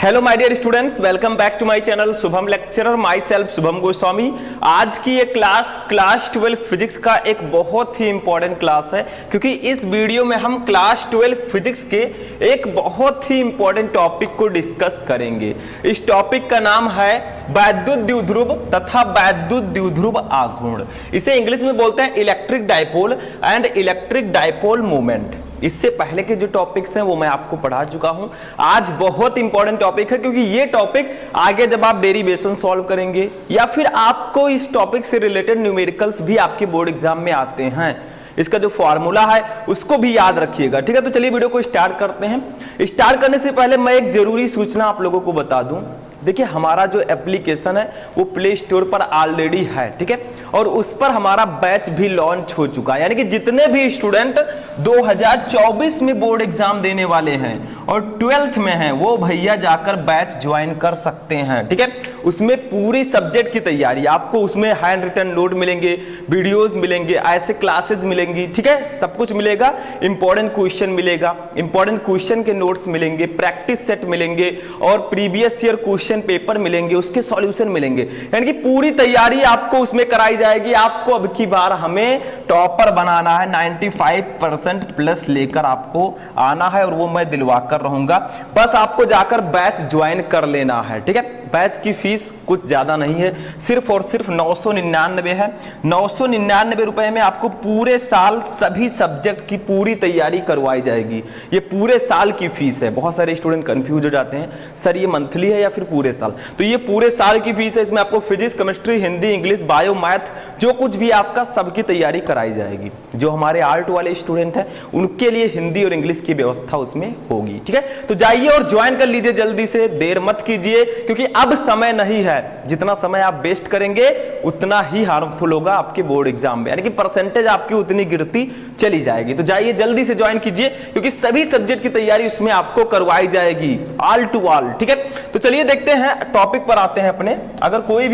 Hello my dear students, welcome back to my channel Shubham lecturer, myself Shubham Goswami. आज की ये class 12 physics का एक बहुत ही इंपॉर्टेंट क्लास है, क्योंकि इस वीडियो में हम क्लास 12 फिजिक्स के एक बहुत ही इंपॉर्टेंट टॉपिक को डिस्कस करेंगे। इस टॉपिक का नाम है वैद्युत द्विध्रुव तथा वैद्युत द्विध्रुव आघूर्ण। इसे इंग्लिश में बोलते हैं electric dipole and electric dipole movement. इससे पहले के जो टॉपिक्स हैं वो मैं आपको पढ़ा चुका हूं। आज बहुत इंपॉर्टेंट टॉपिक है, क्योंकि ये टॉपिक आगे जब आप डेरिवेशन सॉल्व करेंगे या फिर आपको इस टॉपिक से रिलेटेड न्यूमेरिकल्स भी आपके बोर्ड एग्जाम में आते हैं, इसका जो फॉर्मूला है उसको भी याद रखिएगा। ठीक है, तो चलिए वीडियो को स्टार्ट करते हैं। स्टार्ट करने से पहले मैं एक जरूरी सूचना आप लोगों को बता दूं। देखिए, हमारा जो एप्लीकेशन है वो प्ले स्टोर पर ऑलरेडी है, ठीक है, और उस पर हमारा बैच भी लॉन्च हो चुका है। यानी कि जितने भी स्टूडेंट 2024 में बोर्ड एग्जाम देने वाले हैं और 12th में हैं, वो भैया जाकर बैच ज्वाइन कर सकते हैं। ठीक है, उसमें पूरी सब्जेक्ट की तैयारी आपको, उसमें हैंड रिटन नोट मिलेंगे, वीडियोस मिलेंगे, ऐसे क्लासेस मिलेंगी, ठीक है, सब कुछ मिलेगा। इंपॉर्टेंट क्वेश्चन मिलेगा, इंपॉर्टेंट क्वेश्चन के नोट्स मिलेंगे, प्रैक्टिस सेट मिलेंगे और प्रीवियस ईयर क्वेश्चन पेपर मिलेंगे, उसके सॉल्यूशन मिलेंगे। यानी कि पूरी तैयारी आपको उसमें कराई जाएगी। आपको अब की बार हमें टॉपर बनाना है, 95% प्लस लेकर आपको आना है और वो मैं दिलवा कर रहूंगा। बस आपको जाकर बैच ज्वाइन कर लेना है। ठीक है, बैच की फीस कुछ ज्यादा नहीं है, सिर्फ और सिर्फ 999 है। 999 रुपए में आपको पूरे साल सभी सब्जेक्ट की पूरी तैयारी करवाई जाएगी। ये पूरे साल की फीस है। बहुत सारे स्टूडेंट कंफ्यूज हो जाते हैं, सर ये मंथली है या फिर पूरे साल। तो ये पूरे साल की फीस है। इसमें आपको physics, chemistry, Hindi, English, bio, math, जो कुछ भी आपका सबकी तैयारी कराई जाएगी। जो हमारे आर्ट वाले स्टूडेंट हैं उनके लिए हिंदी और इंग्लिश की व्यवस्था उसमें होगी। ठीक है, तो जाइए और ज्वाइन कर लीजिए जल्दी से, देर मत कीजिए, क्योंकि अब समय नहीं है। जितना समय आप वेस्ट करेंगे उतना ही हार्मफुल होगा आपके बोर्ड एग्जाम में, यानी कि परसेंटेज आपकी उतनी गिरती चली जाएगी। तो जाइए जल्दी से ज्वाइन कीजिए, क्योंकि सभी सब्जेक्ट की तैयारी उसमें आपको करवाई जाएगी, ऑल टू ऑल। ठीक है, तो चलिए देखते हैं, टॉपिक पर आते हैं अपने। अगर कोई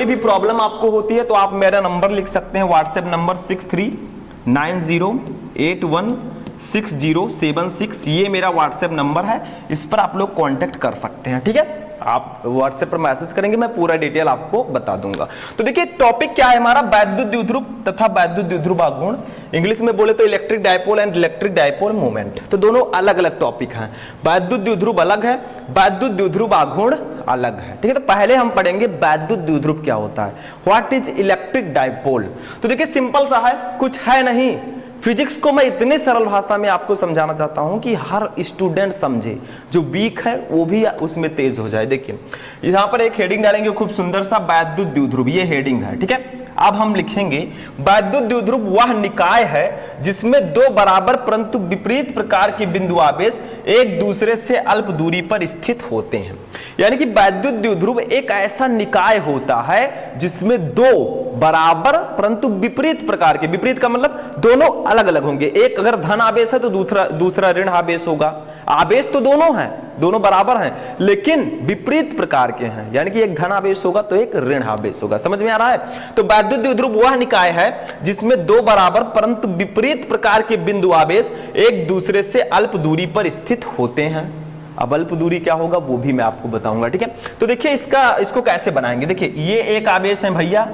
भी प्रॉब्लम आपको होती है तो आप मेरा नंबर लिख सकते हैं, व्हाट्सएप नंबर 6390816076। ये मेरा व्हाट्सएप नंबर है, इस पर आप लोग कांटेक्ट कर सकते हैं। ठीक है, आप व्हाट्सएप पर मैसेज करेंगे, मैं पूरा डिटेल आपको बता दूंगा। तो देखिए टॉपिक क्या है हमारा, वैद्युत द्विध्रुव तथा वैद्युत द्विध्रुव आघूर्ण। इंग्लिश में बोले तो electric dipole and electric dipole movement. तो दोनों अलग अलग टॉपिक हैं। वैद्युत द्विध्रुव अलग है, वैद्युत द्विध्रुव आघूर्ण अलग है। ठीक है, तो पहले हम पढ़ेंगे वैद्युत द्विध्रुव क्या होता है, व्हाट इज इलेक्ट्रिक डाइपोल। तो देखिए सिंपल सा है, कुछ है नहीं। फिजिक्स को मैं इतने सरल भाषा में आपको समझाना चाहता हूं कि हर स्टूडेंट समझे, जो वीक है वो भी उसमें तेज हो जाए। देखिए यहां पर एक हेडिंग डालेंगे खूब सुंदर सा, वैद्युत द्विध्रुव, ये हेडिंग है। ठीक है, अब हम लिखेंगे वैद्युत द्विध्रुव वह निकाय है जिसमें दो बराबर परंतु विपरीत प्रकार के बिंदु आवेश एक दूसरे से अल्प दूरी पर स्थित होते हैं। यानी कि वैद्युत द्विध्रुव एक ऐसा निकाय होता है जिसमें दो बराबर परंतु विपरीत प्रकार के, विपरीत का मतलब दोनों अलग अलग होंगे। एक अगर धन आवेश है तो दूसरा ऋण आवेश होगा। आवेश तो दोनों हैं, दोनों बराबर हैं, लेकिन विपरीत प्रकार के हैं। यानी कि एक धन आवेश होगा तो एक ऋण आवेश होगा। समझ में आ रहा है? तो वैद्युत द्विध्रुव वह निकाय है जिसमें दो बराबर परंतु विपरीत प्रकार के बिंदु आवेश एक दूसरे से अल्प दूरी पर स्थित होते हैं। अब अल्प दूरी क्या होगा वो भी मैं आपको बताऊंगा। ठीक है, तो देखिए इसको कैसे बनाएंगे। देखिए ये एक आवेश है भैया,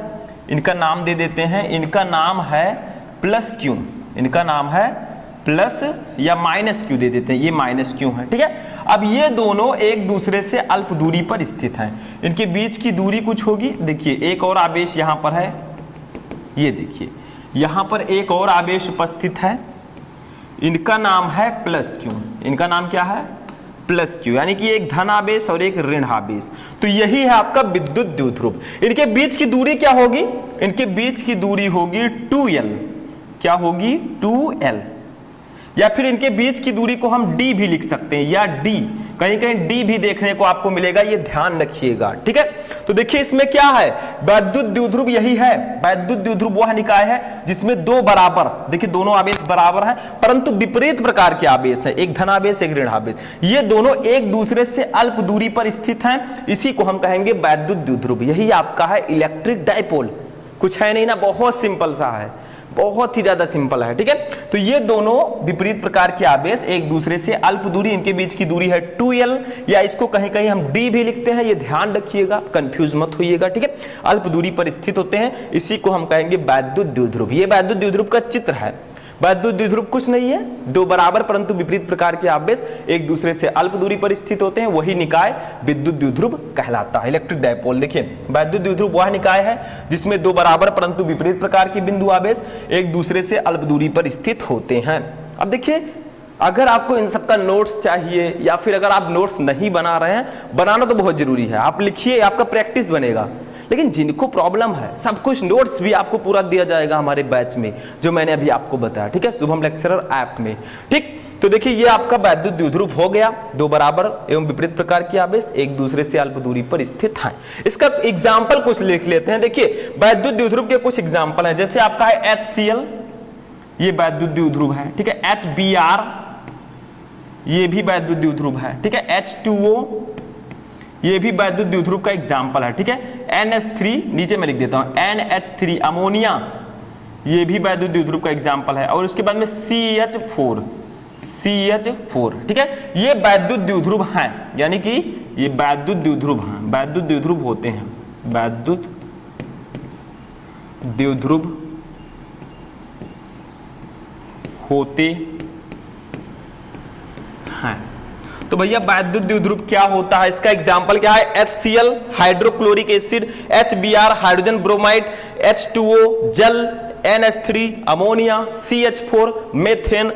इनका नाम दे देते हैं, इनका नाम है प्लस क्यू, इनका नाम है प्लस या माइनस क्यू दे देते हैं, ये माइनस क्यू है। ठीक है, अब ये दोनों एक दूसरे से अल्प दूरी पर स्थित हैं। इनके बीच की दूरी कुछ होगी। देखिए एक और आवेश यहां पर है, ये देखिए यहां पर एक और आवेश उपस्थित है, इनका नाम है प्लस क्यू। इनका नाम क्या है? प्लस क्यू, यानी कि एक धन आवेश और एक ऋण आवेश। तो यही है आपका विद्युत द्विध्रुव। इनके बीच की दूरी क्या होगी? इनके बीच की दूरी होगी 2l। क्या होगी? 2l। या फिर इनके बीच की दूरी को हम d भी लिख सकते हैं, या d, कहीं कहीं d भी देखने को आपको मिलेगा, ये ध्यान रखिएगा। ठीक है, तो देखिए इसमें क्या है, वैद्युत द्विध्रुव यही है। वैद्युत द्विध्रुव वह निकाय है जिसमें दो बराबर, देखिए दोनों आवेश बराबर हैं परंतु विपरीत प्रकार के आवेश है, एक धनावेश एक ऋण आवेश, ये दोनों एक दूसरे से अल्प दूरी पर स्थित हैं। इसी को हम कहेंगे वैद्युत द्विध्रुव। यही आपका है इलेक्ट्रिक डाइपोल। कुछ है नहीं ना, बहुत सिंपल सा है। बहुत ही ज्यादा सिंपल है, ठीक है। तो ये दोनों विपरीत प्रकार के आवेश एक दूसरे से अल्प दूरी, इनके बीच की दूरी है 2l, या इसको कहीं कहीं हम d भी लिखते हैं, ये ध्यान रखिएगा, कंफ्यूज मत होइएगा, ठीक है। अल्प दूरी पर स्थित होते हैं, इसी को हम कहेंगे वैद्युत द्विध्रुव। ये वैद्युत द्विध्रुव का चित्र है। वैद्युत द्विध्रुव कुछ नहीं है, दो बराबर परंतु विपरीत प्रकार के आवेश एक दूसरे से अल्प दूरी पर स्थित होते हैं, वही निकाय विद्युत द्विध्रुव कहलाता है। इलेक्ट्रिक डायपोल, देखिए वैद्युत द्विध्रुव वह निकाय है जिसमें दो बराबर परंतु विपरीत प्रकार के बिंदु आवेश एक दूसरे से अल्प दूरी पर स्थित होते हैं। अब देखिए, अगर आपको इन सबका नोट्स चाहिए या फिर अगर आप नोट्स नहीं बना रहे हैं, बनाना तो बहुत जरूरी है, आप लिखिए, आपका प्रैक्टिस बनेगा। लेकिन जिनको प्रॉब्लम है, सब कुछ नोट्स भी आपको पूरा दिया जाएगा हमारे बैच में, जो मैंने अभी आपको बताया, ठीक है, शुभम लेक्चरर ऐप में, ठीक। तो देखिए ये आपका वैद्युत द्विध्रुव हो गया, दो बराबर एवं विपरीत प्रकार के आवेश एक दूसरे से अल्प दूरी पर स्थित हैं। इसका एग्जाम्पल कुछ लिख लेते हैं। देखिए वैद्युत द्विध्रुव के कुछ एग्जाम्पल हैं, जैसे आपका है HCl, ये वैद्युत द्विध्रुव है, ठीक है। HBr, ये भी वैद्युत द्विध्रुव है, ठीक है। H2O, ये भी वैद्युत द्विध्रुव का एग्जाम्पल है, ठीक है। NH3, नीचे मैं लिख देता हूं NH3 अमोनिया, ये भी वैद्युत द्विध्रुव का एग्जाम्पल है। और उसके बाद में CH4, ठीक है। ये वैद्युत द्विध्रुव हैं, यानी कि ये वैद्युत द्विध्रुव हैं, वैद्युत द्विध्रुव होते हैं, वैद्युत द्विध्रुव होते हैं। तो भैया वैद्युत द्विध्रुव क्या होता है, इसका एग्जाम्पल क्या है? HCl hydrochloric acid, HBr hydrogen bromide, H2O जल, NH3 अमोनिया, CH4 मेथेन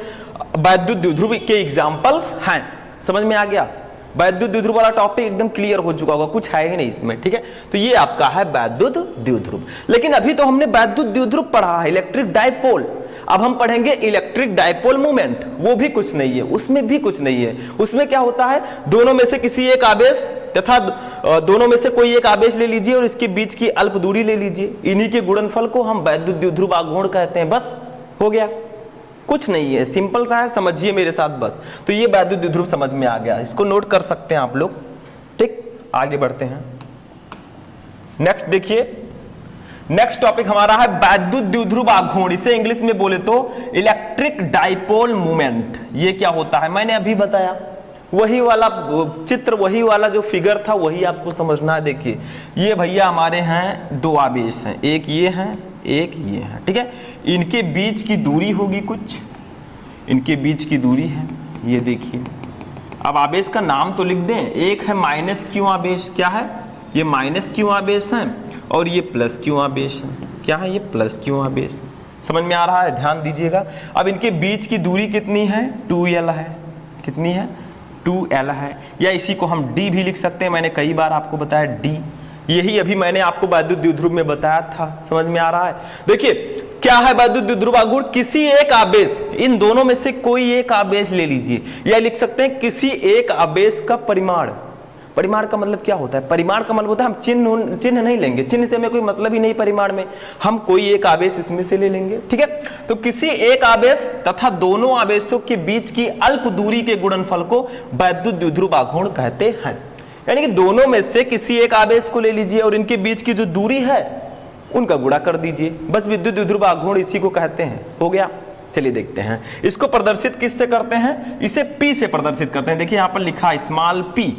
वैद्युत द्विध्रुव के एग्जाम्पल्स हैं। समझ में आ गया? वैद्युत द्विध्रुव वाला टॉपिक एकदम क्लियर हो चुका होगा, कुछ है ही नहीं इसमें, ठीक है। तो ये आपका है वैद्युत द्विध्रुव। लेकिन अभी तो हमने वैद्युत द्विध्रुव पढ़ा है, इलेक्ट्रिक डायपोल। अब हम पढ़ेंगे इलेक्ट्रिक डायपोल मोमेंट, वो भी कुछ नहीं है, उसमें भी कुछ नहीं है। उसमें क्या होता है, दोनों में से किसी एक आवेश तथा दोनों में से कोई एक आवेश ले लीजिए और इसके बीच की अल्प दूरी ले लीजिए, इन्हीं के गुणनफल को हम वैद्युत द्विध्रुव आघूर्ण कहते हैं। बस हो गया, कुछ नहीं है, सिंपल सा है, समझिए मेरे साथ बस। तो ये वैद्युत द्विध्रुव समझ में आ गया, इसको नोट कर सकते हैं आप लोग, ठीक। आगे बढ़ते हैं, नेक्स्ट देखिए, नेक्स्ट टॉपिक हमारा है वैद्युत द्विध्रुव आघूर्ण। इसे इंग्लिश में बोले तो इलेक्ट्रिक डायपोल मोमेंट। ये क्या होता है मैंने अभी बताया, वही वाला चित्र, वही वाला जो फिगर था वही आपको समझना है। देखिए ये भैया हमारे हैं दो आवेश हैं, एक ये है एक ये है, ठीक है। इनके बीच की दूरी होगी कुछ, इनके बीच की दूरी है, ये देखिए। अब आवेश का नाम तो लिख दें, एक है माइनस क्यू आवेश, क्या है ये? माइनस क्यू आवेश है, और ये प्लस क्यू आवेश है, क्या है ये? प्लस क्यू आवेश। समझ में आ रहा है? ध्यान दीजिएगा। अब इनके बीच की दूरी कितनी है? 2l है, कितनी है? 2l है, या इसी को हम d भी लिख सकते हैं, मैंने कई बार आपको बताया d, यही अभी मैंने आपको वैद्युत द्विध्रुव में बताया था। समझ में आ रहा है? देखिए क्या है वैद्युत द्विध्रुव आघूर्ण? किसी एक आवेश, इन दोनों में से कोई एक आवेश ले लीजिए, या लिख सकते हैं किसी एक आवेश का परिमाण। परिमाण का मतलब क्या होता है? परिमाण का मतलब होता है हम चिन्ह नहीं लेंगे, चिन्ह से हमें कोई मतलब ही नहीं परिमाण में, हम कोई एक आवेश इसमें से ले लेंगे, ठीक है। तो किसी एक आवेश तथा दोनों आवेशों के बीच की अल्प दूरी के गुणनफल को वैद्युत द्विध्रुव आघूर्ण कहते हैं। यानी कि दोनों में से किसी एक आवेश को ले लीजिए और इनके बीच की जो दूरी है उनका गुणा कर दीजिए, बस विद्युत द्विध्रुव आघूर्ण इसी को कहते हैं। हो गया, चलिए देखते हैं इसको प्रदर्शित किससे करते हैं। इसे P से प्रदर्शित करते हैं। देखिए यहाँ पर लिखा स्मॉल p,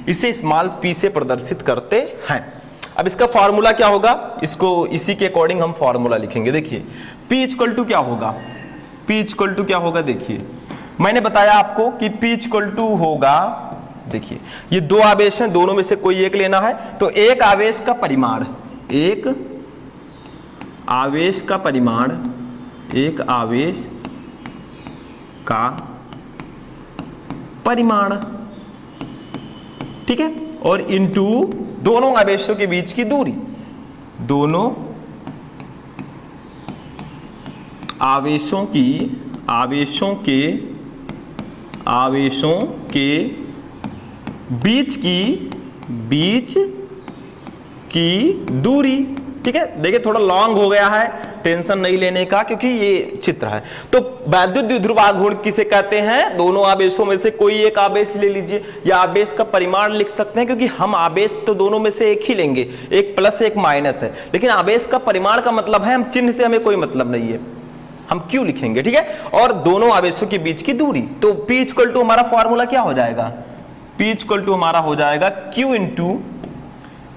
इसे स्मॉल p से प्रदर्शित करते हैं। अब इसका फॉर्मूला क्या होगा, इसको इसी के अकॉर्डिंग हम फॉर्मूला लिखेंगे। देखिए P इक्वल टू क्या होगा, P इक्वल टू क्या होगा? देखिए मैंने बताया आपको कि P इक्वल टू होगा, देखिए ये दो आवेश हैं, दोनों में से कोई एक लेना है, तो एक आवेश का परिमाण, एक आवेश का परिमाण, एक आवेश का परिमाण, ठीक है, और इनटू दोनों आवेशों के बीच की दूरी, दोनों आवेशों के बीच की दूरी, ठीक है। देखिए थोड़ा लॉन्ग हो गया है, टेंशन नहीं लेने का, क्योंकि ये चित्र है। तो वैद्युत द्विध्रुव आघूर्ण किसे कहते हैं? दोनों आवेशों में से कोई एक आवेश ले लीजिए, या आवेश का परिमाण लिख सकते हैं, क्योंकि हम आवेश तो दोनों में से एक ही लेंगे, एक प्लस एक माइनस है, लेकिन आवेश का परिमाण का मतलब है हम चिन्ह से हमें कोई मतलब नहीं है, हम Q लिखेंगे, ठीक है, और दोनों आवेशों के बीच की दूरी। तो P इक्वल टू हमारा फॉर्मूला क्या हो जाएगा, P इक्वल टू हमारा हो जाएगा Q इंटू,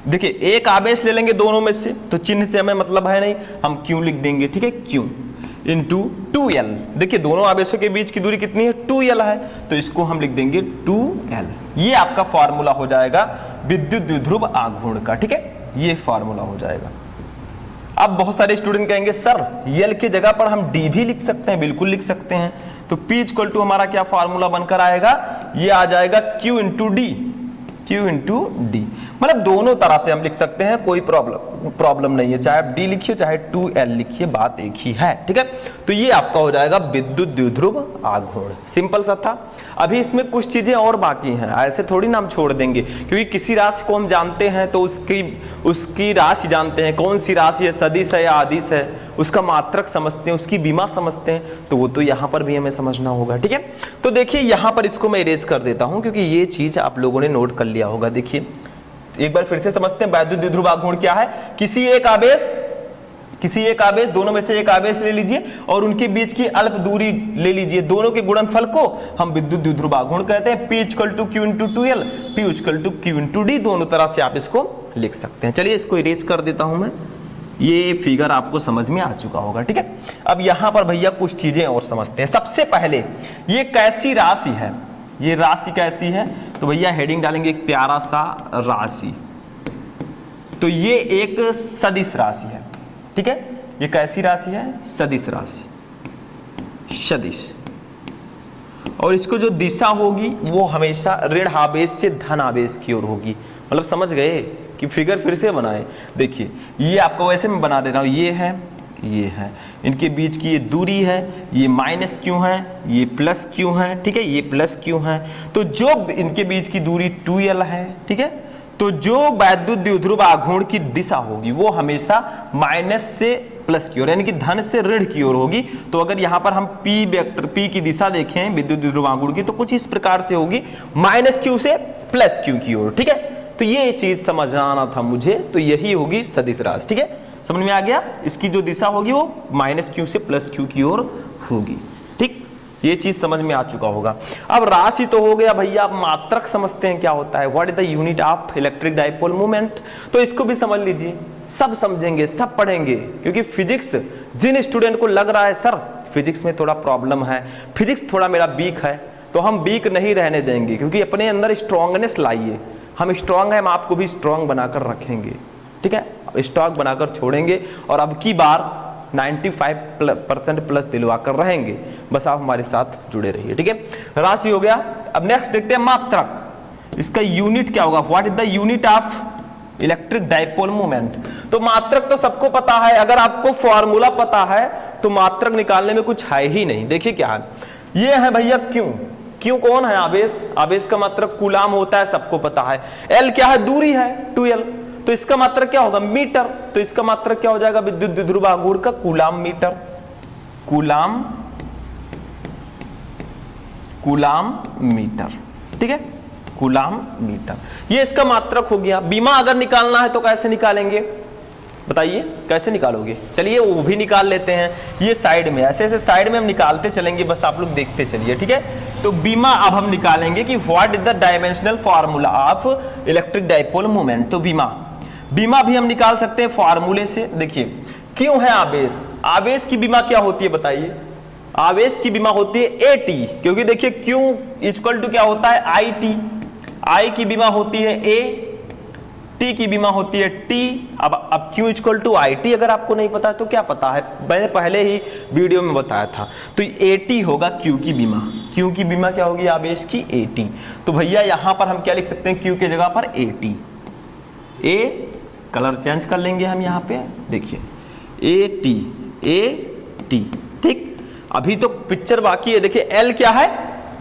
देखिए एक आवेश ले लेंगे दोनों में से, तो चिन्ह से हमें मतलब है नहीं, हम Q लिख देंगे, ठीक है, Q इंटू 2L। देखिए दोनों आवेशों के बीच की दूरी कितनी है, 2L है, तो इसको हम लिख देंगे 2L। ये आपका फॉर्मूला हो जाएगा विद्युत द्विध्रुव आघूर्ण का, ठीक है, ये फॉर्मूला हो जाएगा। अब बहुत सारे स्टूडेंट कहेंगे सर L की जगह पर हम D भी लिख सकते हैं, बिल्कुल लिख सकते हैं। तो P इक्वल टू हमारा क्या फॉर्मूला बनकर आएगा, ये आ जाएगा Q into D, Q into D, मतलब दोनों तरह से हम लिख सकते हैं, कोई प्रॉब्लम नहीं है, चाहे आप D लिखिए चाहे 2L लिखिए, बात एक ही है, ठीक है। तो ये आपका हो जाएगा विद्युत द्विध्रुव आघूर्ण, सिंपल सा था। अभी इसमें कुछ चीजें और बाकी हैं, ऐसे थोड़ी ना हम छोड़ देंगे, क्योंकि किसी राशि को हम जानते हैं तो उसकी राशि जानते हैं, कौन सी राशि है, सदिश है या आदिश है, उसका मात्रक समझते हैं, उसकी बीमा समझते हैं, तो वो तो यहाँ पर भी हमें समझना होगा, ठीक है। तो देखिए यहाँ पर इसको मैं इरेज कर देता हूँ, क्योंकि ये चीज आप लोगों ने नोट कर लिया होगा। देखिए एक बार फिर से समझते हैं, वैद्युत द्विध्रुव आघूर्ण क्या है, किसी एक आवेश, दोनों में से एक आवेश ले लीजिए और उनके बीच की अल्प दूरी ले लीजिए, दोनों के गुणनफल को हम विद्युत द्विध्रुव आघूर्ण कहते हैं। P equal to Q into 2L, P equal to Q into D, दोनों तरह से आप इसको लिख सकते हैं। चलिए इसको इरेज कर देता हूं मैं, ये फिगर आपको समझ में आ चुका होगा, ठीक है। अब यहां पर भैया कुछ चीजें और समझते हैं। सबसे पहले ये कैसी राशि है, ये राशि कैसी है, तो भैया हेडिंग डालेंगे एक प्यारा सा राशि, तो ये एक सदिश राशि है, ठीक है। ये कैसी राशि है, सदिश राशि, सदिश, और इसको जो दिशा होगी वो हमेशा ऋण आवेश से धन आवेश की ओर होगी। मतलब समझ गए कि फिगर फिर से बनाए, देखिए ये आपको वैसे मैं बना दे रहा हूं, ये है, इनके बीच की ये दूरी है, ये माइनस क्यों है, ये प्लस क्यों है, ठीक है, ये प्लस क्यों है, तो जो इनके बीच की दूरी 2L है, ठीक है, तो जो वैद्युत द्विध्रुव आघूर्ण की दिशा होगी वो हमेशा माइनस से प्लस की ओर, यानी कि धन से ऋण की ओर होगी। तो अगर यहाँ पर हम P वेक्टर, P की दिशा देखें विद्युत द्विध्रुव आघूर्ण की, तो कुछ इस प्रकार से होगी, माइनस Q से प्लस Q की ओर, ठीक है। तो ये चीज समझना आना था मुझे, तो यही होगी सदिश राशि, ठीक है, समझ में आ गया। इसकी जो दिशा होगी वो माइनस Q से प्लस Q की ओर होगी, ठीक, ये चीज समझ में आ चुका होगा। अब राशि तो हो गया भैया, अब मात्रक समझते हैं क्या होता है, what is the unit of electric dipole moment, तो इसको भी समझ लीजिए, सब समझेंगे, सब पढ़ेंगे, क्योंकि फिजिक्स जिन स्टूडेंट को लग रहा है सर फिजिक्स में थोड़ा प्रॉब्लम है, फिजिक्स थोड़ा मेरा वीक है, तो हम वीक नहीं रहने देंगे, क्योंकि अपने अंदर स्ट्रांगनेस लाइए, हम स्ट्रांग हैं, हम आपको भी स्ट्रांग बनाकर रखेंगे, ठीक है, स्ट्रांग बनाकर छोड़ेंगे, और अब की बार 95% प्लस दिलवाकर रहेंगे, बस आप हमारे साथ जुड़े रहिए, ठीक है। राशि हो गया। अब नेक्स्ट देखते हैं मात्रक, इसका यूनिट क्या होगा, what is the unit of electric dipole moment. तो मात्रक तो सबको पता है, अगर आपको फॉर्मूला पता है तो मात्रक निकालने में कुछ है ही नहीं। देखिए क्या है, ये है भैया क्यों कौन है, आवेश का मात्रक कूलाम होता है, सबको पता है। L क्या है, दूरी है 2L, तो इसका मात्रक क्या होगा, मीटर, तो इसका मात्रक क्या हो जाएगा, विद्युत द्विध्रुव आघूर्ण का कूलाम मीटर, कूलाम मीटर, ठीक है, कूलाम मीटर, ये इसका मात्रक हो गया। बीमा अगर निकालना है तो कैसे निकालेंगे, बताइए कैसे निकालोगे, चलिए वो भी निकाल लेते हैं। ये साइड में ऐसे साइड में हम निकालते चलेंगे, बस आप लोग देखते चलिए, ठीक है। तो बीमा अब हम निकालेंगे कि what is the dimensional formula of electric dipole moment. तो बीमा भी हम निकाल सकते हैं फार्मूले से। देखिए क्यों है आवेश की बीमा क्या होती है बताइए, आवेश की बीमा होती है AT, क्योंकि देखिए Q इक्वल टू क्या होता है IT, I की बीमा होती है A, T की बीमा होती है T। अब Q इक्वल टू IT अगर आपको नहीं पता है तो क्या पता है, मैंने पहले ही वीडियो में बताया था। तो AT होगा Q की बीमा, Q की बीमा क्या होगी, आवेश की AT। तो भैया यहां पर हम क्या लिख सकते हैं, Q के जगह पर AT, A कलर चेंज कर लेंगे हम यहाँ पे, देखिए AT, ठीक। अभी तो पिक्चर बाकी है, देखिए L क्या है,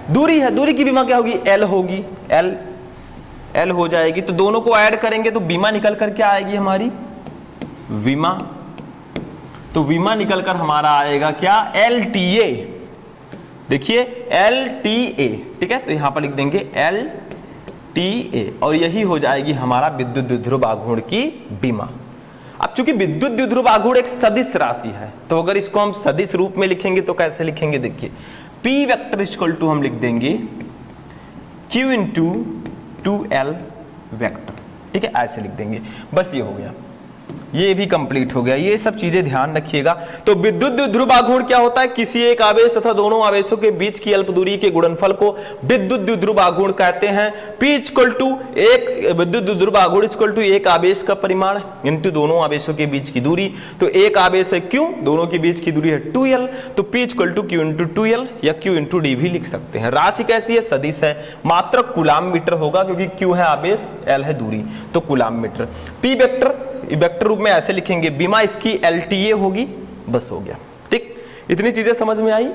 दूरी है, दूरी की बीमा क्या होगी, L होगी, L हो जाएगी। तो दोनों को ऐड करेंगे तो बीमा निकल कर क्या आएगी हमारी, विमा। तो विमा निकल कर हमारा आएगा क्या, LTA, देखिए LTA, ठीक है। तो यहां पर लिख देंगे LTA, और यही हो जाएगी हमारा विद्युत द्विध्रुव आघूर्ण की बीमा। अब चूंकि विद्युत द्विध्रुव आघूर्ण एक सदिश राशि है, तो अगर इसको हम सदिश रूप में लिखेंगे तो कैसे लिखेंगे, देखिए P वेक्टर इक्वल टू हम लिख देंगे Q इंटू 2L वेक्टर, ठीक है, ऐसे लिख देंगे, बस ये हो गया, ये भी कंप्लीट हो गया। ये सब चीजें ध्यान रखिएगा। तो विद्युत द्विध्रुव आघूर्ण क्या होता है, किसी एक आवेश तथा दोनों आवेशों के बीच की अल्प दूरी के गुणनफल को विद्युत द्विध्रुव आघूर्ण कहते हैं। P इक्वल टू एक विद्युत द्विध्रुव आघूर्ण इक्वल टू एक आवेश का परिमाण इंटू दोनों आवेशों के बीच की दूरी। तो एक आवेश है Q, दोनों के बीच की दूरी है 2L, तो P equal to Q into 2L या Q इंटू D भी लिख सकते हैं। राशि कैसी है, सदिश है, मात्र कूलाम मीटर होगा क्योंकि Q है आवेश, L है दूरी, तो कूलाम मीटर। P वेक्टर रूप में ऐसे लिखेंगे, बीमा इसकी LTA होगी, बस हो गया, ठीक। इतनी चीजें समझ में आई।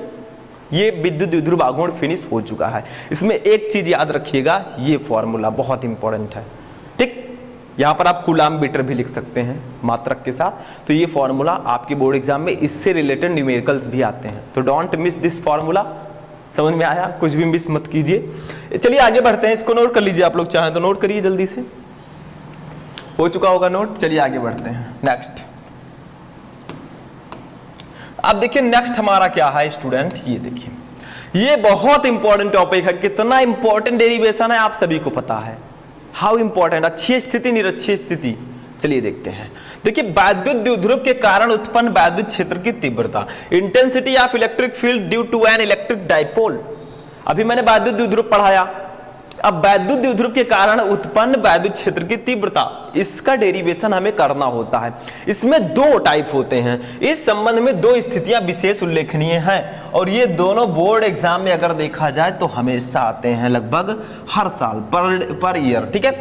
ये विद्युत द्विध्रुव आघूर्ण फिनिश हो चुका है। इसमें एक चीज याद रखिएगा, ये फॉर्मूला बहुत इंपॉर्टेंट है, ठीक। यहां पर आप कूलाम मीटर भी लिख सकते हैं मात्रक के साथ। तो ये फॉर्मूला आपके बोर्ड एग्जाम में इससे रिलेटेड न्यूमेरिकल्स भी आते हैं, तो डोंट मिस दिस फॉर्मूला। समझ में आया, कुछ भी मिस मत कीजिए। चलिए आगे बढ़ते हैं, इसको नोट कर लीजिए, आप लोग चाहें तो नोट करिए, जल्दी से हो चुका होगा नोट। चलिए आगे बढ़ते हैं, नेक्स्ट। अब देखिए नेक्स्ट हमारा क्या है स्टूडेंट, ये देखिए, ये बहुत इंपॉर्टेंट टॉपिक है। कितना इंपॉर्टेंट डेरिवेशन है आप सभी को पता है, हाउ इंपॉर्टेंट, अच्छी स्थिति निरक्षीय स्थिति। चलिए देखते हैं। देखिए वैद्युत द्विध्रुव के कारण उत्पन्न वैद्युत क्षेत्र की तीव्रता, intensity of electric field due to an electric dipole. अभी मैंने वैद्युत द्विध्रुव पढ़ाया, अब वैद्युत द्विध्रुव के कारण उत्पन्न वैद्युत क्षेत्र की तीव्रता, इसका डेरिवेशन हमें करना होता है। इसमें दो टाइप होते हैं, इस संबंध में दो स्थितियां विशेष उल्लेखनीय हैं, और ये दोनों बोर्ड एग्जाम में अगर देखा जाए तो हमेशा आते हैं, लगभग हर साल पर ईयर, ठीक है।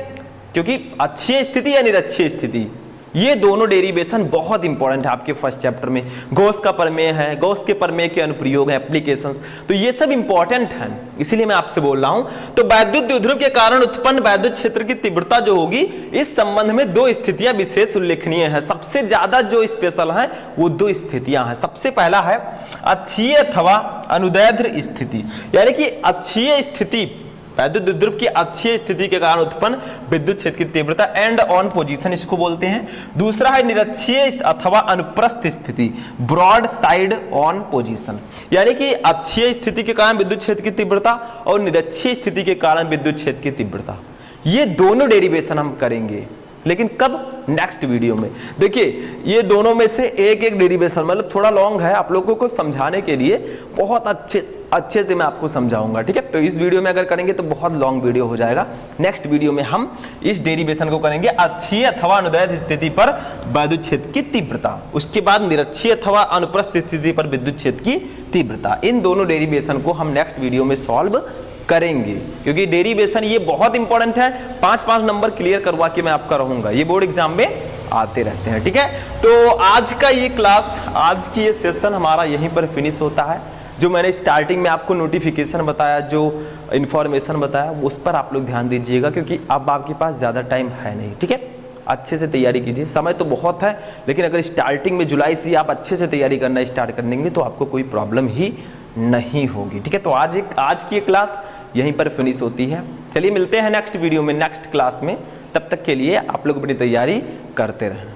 क्योंकि अच्छी स्थिति या निरक्षीय स्थिति, ये दोनों डेरिवेशन बहुत इंपॉर्टेंट है आपके फर्स्ट चैप्टर में। गॉस का प्रमेय है, गॉस के प्रमेय के अनुप्रयोग है, एप्लीकेशंस, तो ये सब इंपॉर्टेंट हैं, इसीलिए मैं आपसे बोल रहा हूं। तो वैद्युत द्विध्रुव के कारण उत्पन्न वैद्युत क्षेत्र की तीव्रता जो होगी, इस संबंध में दो स्थितियां विशेष उल्लेखनीय है। सबसे ज्यादा जो स्पेशल है वो दो स्थितियां हैं। सबसे पहला है अक्षीय अथवा अनुदैर्ध्य स्थिति, यानी कि अक्षीय स्थिति, वैद्युत द्विध्रुव की अक्षीय स्थिति के कारण उत्पन्न विद्युत क्षेत्र की तीव्रता, एंड ऑन पोजीशन इसको बोलते हैं। दूसरा है निरक्षीय अथवा अनुप्रस्थ स्थिति, ब्रॉड साइड ऑन पोजीशन, यानी कि अक्षीय स्थिति के कारण विद्युत क्षेत्र की तीव्रता और निरक्षीय स्थिति के कारण विद्युत क्षेत्र की तीव्रता। ये दोनों डेरिवेशन हम करेंगे, लेकिन कब, नेक्स्ट वीडियो में। देखिए ये दोनों में से एक एक डेरिवेशन, मतलब थोड़ा लॉन्ग है, आप लोगों को समझाने के लिए बहुत अच्छे से मैं आपको समझाऊंगा, ठीक है। तो इस वीडियो में अगर करेंगे तो बहुत लॉन्ग वीडियो हो जाएगा। नेक्स्ट वीडियो में हम इस डेरिवेशन को करेंगे, अक्षीय अथवा अनुदैर्ध्य स्थिति पर वैद्युत क्षेत्र की तीव्रता, उसके बाद निरक्षीय अथवा अनुप्रस्थ स्थिति पर विद्युत क्षेत्र की तीव्रता। इन दोनों डेरिवेशन को हम नेक्स्ट वीडियो में सॉल्व करेंगे, क्योंकि डेरिवेशन ये बहुत इंपॉर्टेंट है। 5-5 नंबर क्लियर करवा के मैं आपका रहूंगा, ये बोर्ड एग्जाम में आते रहते हैं, ठीक है। तो आज का ये क्लास, आज की ये सेशन हमारा यहीं पर फिनिश होता है। जो मैंने स्टार्टिंग में आपको नोटिफिकेशन बताया, जो इंफॉर्मेशन बताया, उस पर आप लोग ध्यान दीजिएगा, क्योंकि अब आपके पास ज़्यादा टाइम है नहीं, ठीक है। अच्छे से तैयारी कीजिए, समय तो बहुत है, लेकिन अगर स्टार्टिंग में जुलाई से आप अच्छे से तैयारी करना स्टार्ट कर देंगे तो आपको कोई प्रॉब्लम ही नहीं होगी, ठीक है। तो आज की क्लास यहीं पर फिनिश होती है। चलिए मिलते हैं नेक्स्ट वीडियो में, नेक्स्ट क्लास में। तब तक के लिए आप लोग अपनी तैयारी करते रहें।